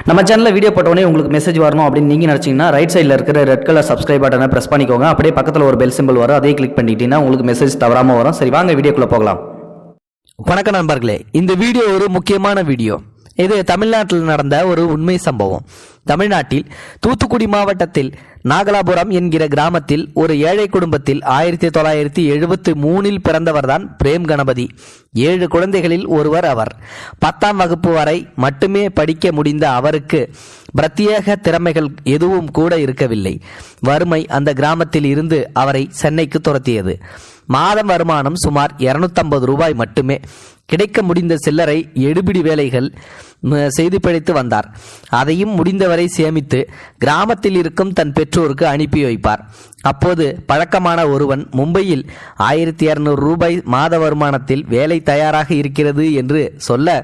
நம்ம சேனலில் வீடியோ போட்டோடனே உங்களுக்கு மெசேஜ் வரணும் அப்படின்னு நீங்கள் நினச்சிங்கன்னா ரைட் சைடில் இருக்கிற ரெட் கலர் சப்ஸ்கிரைப் பட்டனை ப்ரெஸ் பண்ணிக்கோங்க. அப்படியே பக்கத்தில் ஒரு பெல் சிம்பிள் வரும், அதே கிளிக் பண்ணிட்டீங்கன்னா உங்களுக்கு மெசேஜ் தவறாமல் வரும். சரி, வாங்க வீடியோக்குள்ளே போகலாம். வணக்கம் நண்பர்களே, இந்த வீடியோ ஒரு முக்கியமான வீடியோ. இது தமிழ்நாட்டில் நடந்த ஒரு உண்மை சம்பவம். தமிழ்நாட்டில் தூத்துக்குடி மாவட்டத்தில் நாகலாபுரம் என்கிற கிராமத்தில் ஒரு ஏழை குடும்பத்தில் 1973 பிறந்தவர்தான் பிரேம் கணபதி. 7 குழந்தைகளில் ஒருவர் அவர். 10ஆம் வகுப்பு வரை மட்டுமே படிக்க முடிந்த அவருக்கு பிரத்யேக திறமைகள் எதுவும் கூட இருக்கவில்லை. வறுமை அந்த கிராமத்தில் இருந்து அவரை சென்னைக்கு துரத்தியது. மாதம் வருமானம் சுமார் 250 ரூபாய் மட்டுமே. கிடைக்க முடிந்த சில்லறை எடுபிடி வேலைகள் செய்து பிழைத்து வந்தார். அதையும் முடிந்தவரை சேமித்து கிராமத்தில் இருக்கும் தன் பெற்றோருக்கு அனுப்பி வைப்பார். அப்போது பழக்கமான ஒருவன் மும்பையில் 1200 ரூபாய் மாத வருமானத்தில் வேலை தயாராக இருக்கிறது என்று சொல்ல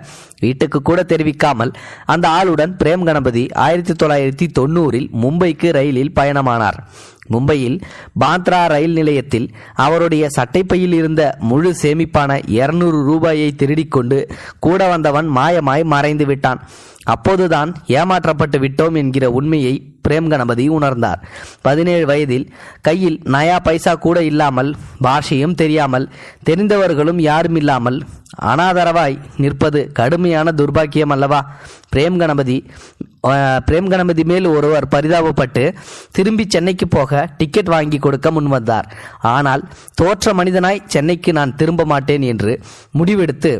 வீட்டுக்கு கூட தெரிவிக்காமல் அந்த ஆளுடன் பிரேம் கணபதி 1990 மும்பைக்கு ரயிலில் பயணமானார். மும்பையில் பாந்த்ரா ரயில் நிலையத்தில் அவருடைய சட்டைப்பையில் இருந்த முழு சேமிப்பான 200 ரூபாயை திருடிக்கொண்டு கூட வந்தவன் மாயமாய் மறைந்து விட்டான். அப்போதுதான் ஏமாற்றப்பட்டு விட்டோம் என்கிற உண்மையை பிரேம் கணபதி உணர்ந்தார். 17 வயதில் கையில் நயா பைசா கூட இல்லாமல், பாஷையும் தெரியாமல், தெரிந்தவர்களும் யாரும் இல்லாமல் அனாதரவாய் நிற்பது கடுமையான துர்பாக்கியம் அல்லவா? பிரேம் கணபதி மேல் ஒருவர் பரிதாபப்பட்டு திரும்பி சென்னைக்கு போக டிக்கெட் வாங்கி கொடுக்க முன்வந்தார். ஆனால் தோற்ற மனிதனாய் சென்னைக்கு நான் திரும்ப மாட்டேன் என்று முடிவெடுத்து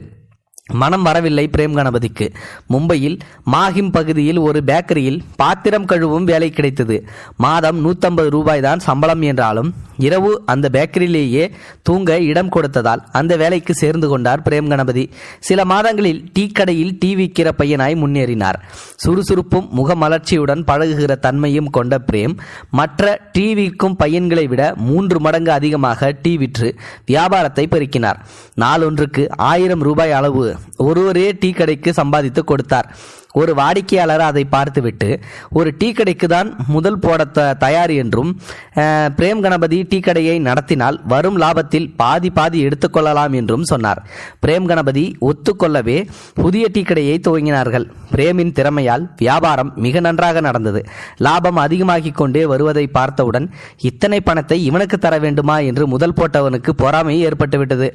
மனம் வரவில்லை பிரேம் கணபதிக்கு. மும்பையில் மாஹிம் பகுதியில் ஒரு பேக்கரியில் பாத்திரம் கழுவும் வேலை கிடைத்தது. மாதம் 150 ரூபாய் தான் சம்பளம் என்றாலும் இரவு அந்த பேக்கரியிலேயே தூங்க இடம் கொடுத்ததால் அந்த வேலைக்கு சேர்ந்து கொண்டார் பிரேம் கணபதி. சில மாதங்களில் டீ கடையில் டீ விற்கிற பையனாய் முன்னேறினார். சுறுசுறுப்பும் முகமலர்ச்சியுடன் பழகுகிற தன்மையும் கொண்ட பிரேம் மற்ற டீ விற்கும் பையன்களை விட 3 மடங்கு அதிகமாக டீ விற்று வியாபாரத்தை பெருக்கினார். நாளொன்றுக்கு 1000 ரூபாய் அளவு ஒருவரே டீ கடைக்கு சம்பாதித்து கொடுத்தார். ஒரு வாடிக்கையாளர் அதை பார்த்துவிட்டு ஒரு டீ கடைக்கு தான் முதல் போட தயார் என்றும், பிரேம் கணபதி டீ கடையை நடத்தினால் வரும் லாபத்தில் பாதி எடுத்துக்கொள்ளலாம் என்றும் சொன்னார். பிரேம் கணபதி ஒத்துக்கொள்ளவே புதிய டீ கடையை துவங்கினார்கள். பிரேமின் திறமையால் வியாபாரம் மிக நன்றாக நடந்தது. லாபம் அதிகமாகிக் கொண்டே வருவதை பார்த்தவுடன் இத்தனை பணத்தை இவனுக்கு தர வேண்டுமா என்று முதல் போட்டவனுக்கு பொறாமை ஏற்பட்டுவிட்டது.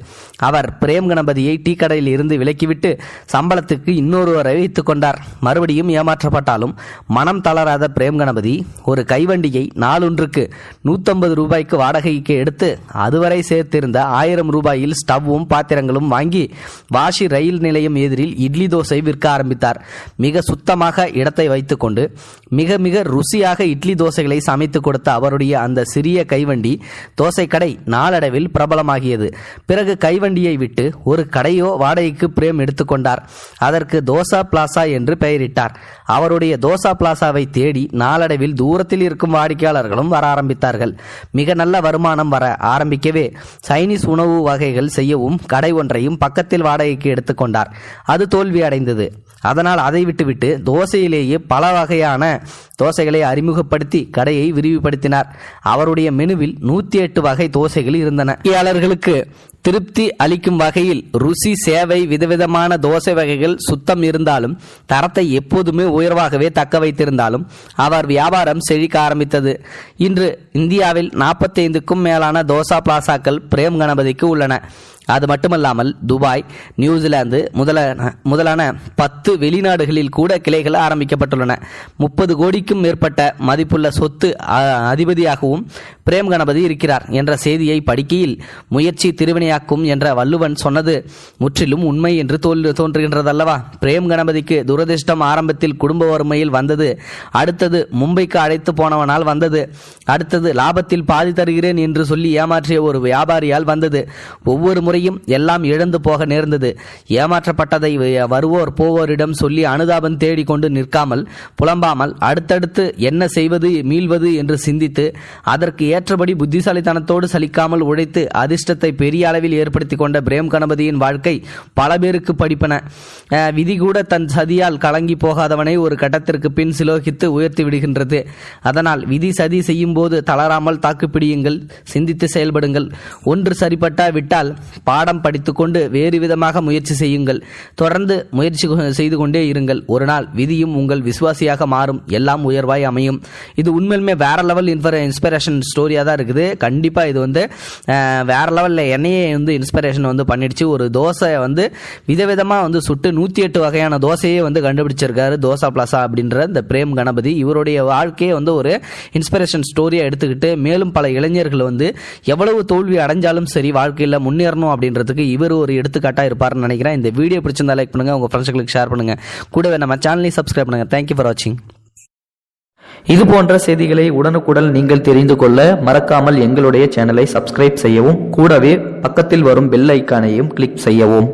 அவர் பிரேம் கணபதியை டீ கடையில் இருந்து விலக்கிவிட்டு சம்பளத்துக்கு இன்னொருவரை வைத்துக் கொண்டார். மறுபடியும் ஏமாற்றப்பட்டாலும் மனம் தளராத பிரேம் கணபதி ஒரு கைவண்டியை நாளொன்றுக்கு 150 ரூபாய்க்கு வாடகைக்கு எடுத்து அதுவரை சேர்த்திருந்த 1000 ரூபாயில் ஸ்டவ்வும் பாத்திரங்களும் வாங்கி வாஷி ரயில் நிலையம் எதிரில் இட்லி தோசை விற்க ஆரம்பித்தார். மிக சுத்தமாக இடத்தை வைத்துக்கொண்டு மிக ருசியாக இட்லி தோசைகளை சமைத்து கொடுத்த அவருடைய அந்த சிறிய கைவண்டி தோசை கடை நாளடைவில் பிரபலமாகியது. பிறகு கைவண்டியை விட்டு ஒரு கடையோ வாடகைக்கு பிரேம் எடுத்துக்கொண்டார். அதற்கு தோசா பிளாசா என்று பெயரிட்டார். அவருடைய தோசா பிளாசாவை தேடி நாளடைவில் தூரத்தில் இருக்கும் வாடிக்கையாளர்களும் வர ஆரம்பித்தார்கள். மிக நல்ல வருமானம் வர ஆரம்பிக்கவே சைனீஸ் உணவு வகைகள் செய்யவும் கடை ஒன்றையும் பக்கத்தில் வாடகைக்கு எடுத்துக்கொண்டார். அது தோல்வி அடைந்தது. அதனால் அதை விட்டுவிட்டு தோசையிலேயே பல வகையான தோசைகளை அறிமுகப்படுத்தி கடையை விரிவுபடுத்தினார். அவருடைய மெனுவில் 108 வகை தோசைகள் இருந்தன. வாடிக்கையாளர்களுக்கு திருப்தி அளிக்கும் வகையில் ருசி, சேவை, விதவிதமான தோசை வகைகள் சுத்தம் இருந்தாலும் தரத்தை எப்போதுமே உயர்வாகவே தக்க வைத்திருந்தாலும் அவர் வியாபாரம் செழிக்க ஆரம்பித்தது. இன்று இந்தியாவில் 45க்கும் மேலான தோசா பிளாசாக்கள் பிரேம் கணபதிக்கு உள்ளன. அது மட்டுமல்லாமல் துபாய், நியூசிலாந்து முதலான 10 வெளிநாடுகளில் கூட கிளைகள் ஆரம்பிக்கப்பட்டுள்ளன. 30 கோடிக்கும் மேற்பட்ட மதிப்புள்ள சொத்து அதிபதியாகவும் பிரேம் கணபதி இருக்கிறார் என்ற செய்தியை படிக்கையில் முயற்சி திருவினையாக்கும் என்ற வள்ளுவன் சொன்னது முற்றிலும் உண்மை என்று தோன்றுகின்றதல்லவா? பிரேம் கணபதிக்கு துரதிர்ஷ்டம் ஆரம்பத்தில் குடும்ப வறுமையில் வந்தது. அடுத்தது மும்பைக்கு அழைத்து போனவனால் வந்தது. அடுத்தது லாபத்தில் பாதி தருகிறேன் என்று சொல்லி ஏமாற்றிய ஒரு வியாபாரியால் வந்தது. ஒவ்வொரு முறையும் எல்லாம் இழந்து போக நேர்ந்தது. ஏமாற்றப்பட்டதை வருவோர் போவோரிடம் சொல்லி அனுதாபம் தேடிக்கொண்டு நிற்காமல், புலம்பாமல், அடுத்தடுத்து என்ன செய்வது, மீள்வது என்று சிந்தித்து அதற்கு ஏற்றபடி புத்திசாலித்தனத்தோடு சலிக்காமல் உழைத்து அதிர்ஷ்டத்தை பெரிய அளவில் ஏற்படுத்தி கொண்ட பிரேம் கணபதியின் வாழ்க்கை பல பேருக்கு படிப்பன. விதி கூட தன் சதியால் கலங்கி போகாதவனை ஒரு கட்டத்திற்கு பின் சிலோகித்து உயர்த்தி விடுகின்றது. அதனால் விதி சதி செய்யும் போது தளராமல் தாக்குப்பிடியுங்கள், சிந்தித்து செயல்படுங்கள். ஒன்று சரிப்பட்டா விட்டால் பாடம் படித்துக்கொண்டு வேறு விதமாக முயற்சி செய்யுங்கள். தொடர்ந்து முயற்சி செய்து கொண்டே இருங்கள். ஒரு நாள் விதியும் உங்கள் விசுவாசியாக மாறும், எல்லாம் உயர்வாய் அமையும். இது உண்மையிலுமே வேற லெவல் இன்ஸ்பிரேஷன் ஸ்டோரியாக தான் இருக்குது. கண்டிப்பாக இது வேற லெவலில் என்னையே இன்ஸ்பிரேஷன் பண்ணிடுச்சு. ஒரு தோசை விதவிதமாக சுட்டு 108 வகையான தோசையே கண்டுபிடிச்சிருக்காரு தோசா பிளாசா அப்படின்ற இந்த பிரேம் கணபதி. இவருடைய வாழ்க்கையை ஒரு இன்ஸ்பிரேஷன் ஸ்டோரியா எடுத்துக்கிட்டு மேலும் பல இளைஞர்கள் எவ்வளவு தோல்வி அடைஞ்சாலும் சரி வாழ்க்கையில் முன்னேறணும் அப்படின்றதுக்கு இவர் ஒரு எடுத்துக்காட்டா இருப்பார்னு நினைக்கிறேன். இந்த வீடியோ பிடிச்சிருந்தா லைக் பண்ணுங்க, உங்க ஃப்ரெண்ட்ஸ்களுக்கு ஷேர் பண்ணுங்க, கூடவே நம்ம சேனலையும் சப்ஸ்கிரைப் பண்ணுங்க. தேங்க்யூ ஃபார் வாட்சிங். இது போன்ற செய்திகளை உடனுக்குடன் நீங்கள் தெரிந்து கொள்ள மறக்காமல் எங்களுடைய சேனலை சப்ஸ்கிரைப் செய்யவும், கூடவே பக்கத்தில் வரும் பெல் ஐக்கானையும் கிளிக் செய்யவும்.